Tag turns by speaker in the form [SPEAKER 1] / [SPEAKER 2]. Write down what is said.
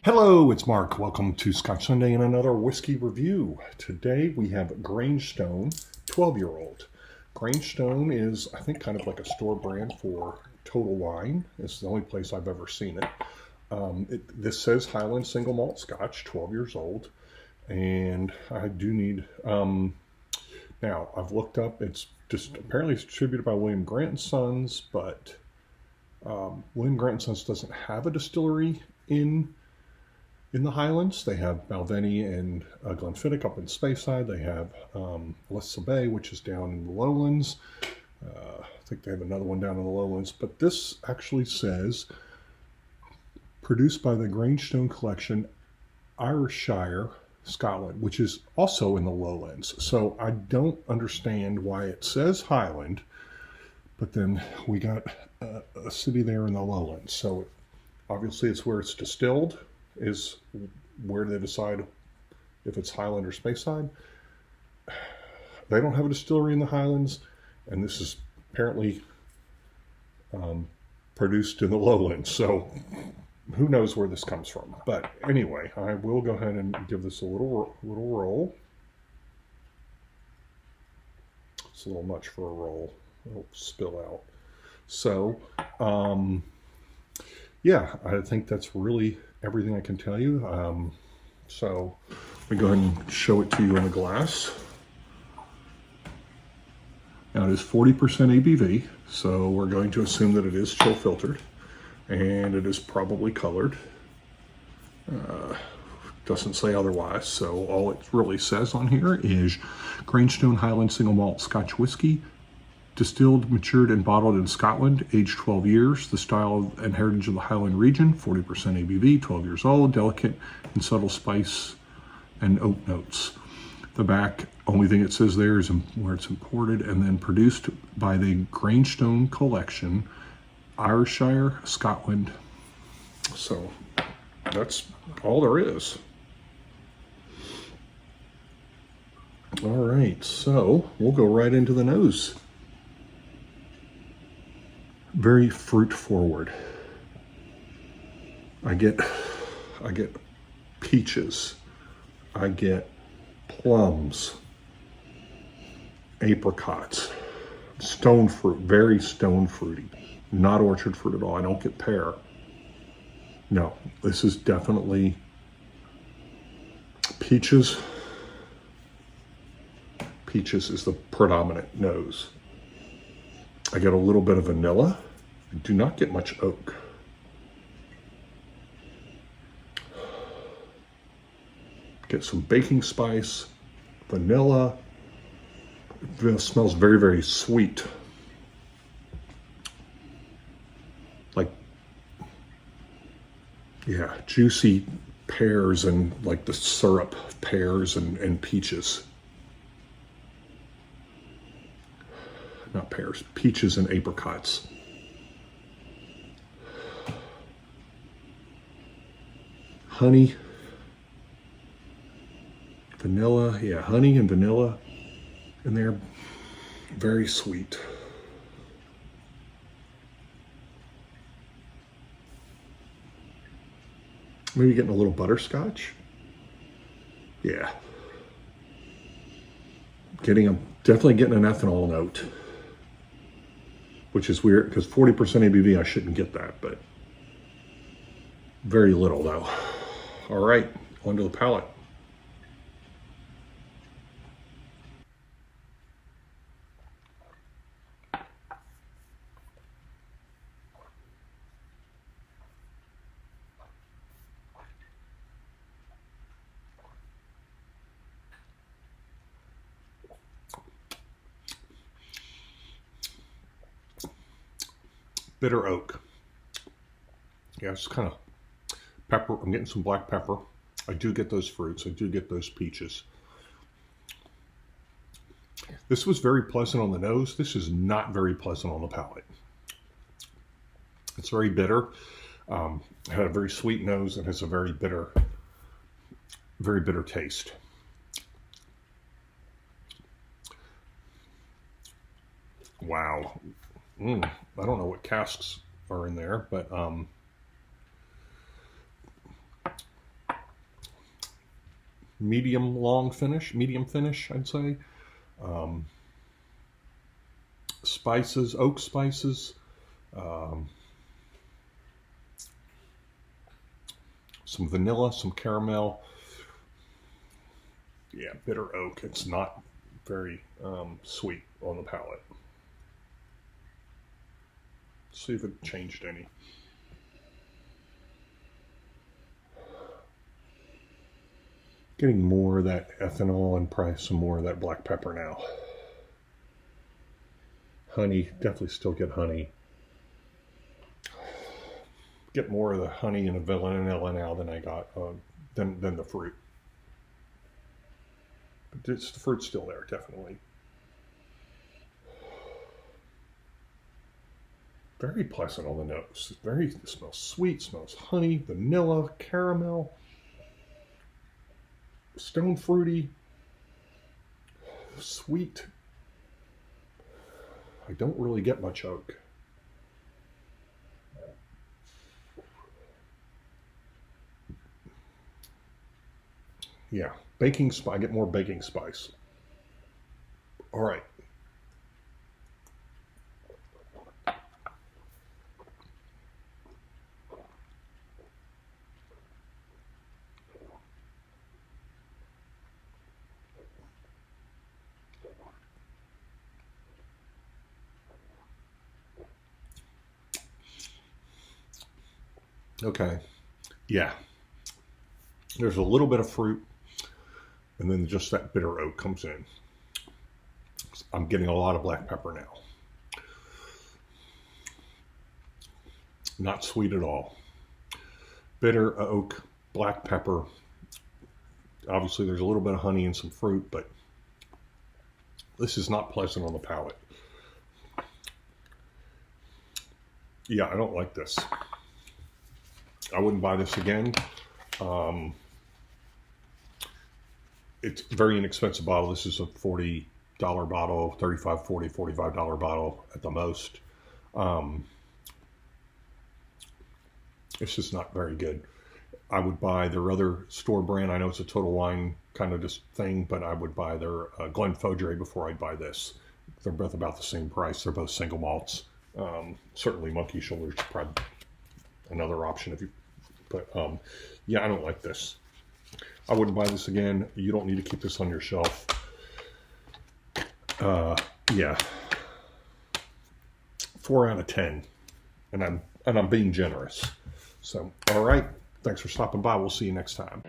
[SPEAKER 1] Hello, it's Mark. Welcome to Scotch Sunday and another whiskey review. Today we have Grangestone 12-year-old. Grangestone is, I think, kind of like a store brand for Total Wine. It's the only place I've ever seen it. This says Highland single malt Scotch, 12 years old. And I do need, now I've looked up, it's just apparently it's distributed by William Grant & Sons, but William Grant & Sons doesn't have a distillery in the Highlands. They have Balvenie and Glenfiddich up in Speyside. They have Les Bay, which is down in the lowlands. I think they have another one down in the lowlands. But this actually says, produced by the Grangestone Collection, Ayrshire, Scotland, which is also in the lowlands. So I don't understand why it says Highland, but then we got a city there in the lowlands. So obviously it's where it's distilled is where they decide if it's Highland or Speyside. They don't have a distillery in the Highlands, and this is apparently produced in the lowlands, so who knows where this comes from. But anyway, I will go ahead and give this a little roll. It's a little much for a roll. It'll spill out. So yeah, I think that's really everything I can tell you. So let me go ahead and show it to you in a glass. Now it is 40% ABV, so we're going to assume that it is chill filtered, and it is probably colored. Doesn't say otherwise, so all it really says on here is Grangestone Highland Single Malt Scotch Whiskey, distilled, matured, and bottled in Scotland, aged 12 years. The style and heritage of the Highland region, 40% ABV, 12 years old, delicate and subtle spice and oak notes. The back, only thing it says there is where it's imported, and then produced by the Grangestone Collection, Ayrshire, Scotland. So that's all there is. All right, so we'll go right into the nose. Very fruit forward. I get peaches. I get plums, apricots, stone fruit, very stone fruity. Not orchard fruit at all. I don't get pear. No, this is definitely peaches. Peaches is the predominant nose. I get a little bit of vanilla. I do not get much oak. Get some baking spice, vanilla. It smells very, very sweet. Like, yeah, juicy pears and like the syrup pears and peaches. Not pears, peaches and apricots. Honey, vanilla, yeah, honey and vanilla, and they're very sweet. Maybe getting a little butterscotch. Yeah. Definitely getting an ethanol note, which is weird because 40% ABV, I shouldn't get that, but very little though. All right, onto the palate. Bitter oak. Yeah, it's kind of pepper. I'm getting some black pepper. I do get those fruits. I do get those peaches. This was very pleasant on the nose. This is not very pleasant on the palate. It's very bitter. Had a very sweet nose and has a very bitter taste. Wow. I don't know what casks are in there, but medium finish, I'd say. Spices, oak spices, some vanilla, some caramel. Yeah, bitter oak. It's not very sweet on the palate. See if it changed any. Getting more of that ethanol and probably some more of that black pepper now. Honey, definitely still get honey. Get more of the honey and the vanilla now than I got than the fruit. But the fruit's still there, definitely. Very pleasant on the nose. It smells sweet, smells honey, vanilla, caramel, stone fruity, sweet. I don't really get much oak. Yeah, baking spice. I get more baking spice. All right. Okay. Yeah. There's a little bit of fruit, and then just that bitter oak comes in. I'm getting a lot of black pepper now. Not sweet at all. Bitter oak, black pepper. Obviously, there's a little bit of honey and some fruit, but this is not pleasant on the palate. Yeah, I don't like this. I wouldn't buy this again. It's a very inexpensive bottle. This is a $40 bottle, $35, $40, $45 bottle at the most. It's just not very good. I would buy their other store brand. I know it's a Total Wine kind of just thing, but I would buy their Glenfodre before I'd buy this. They're both about the same price. They're both single malts. Certainly Monkey Shoulder's probably another option if you. But yeah, I don't like this. I wouldn't buy this again. You don't need to keep this on your shelf. Yeah, 4 out of 10, and I'm being generous. So, all right. Thanks for stopping by. We'll see you next time.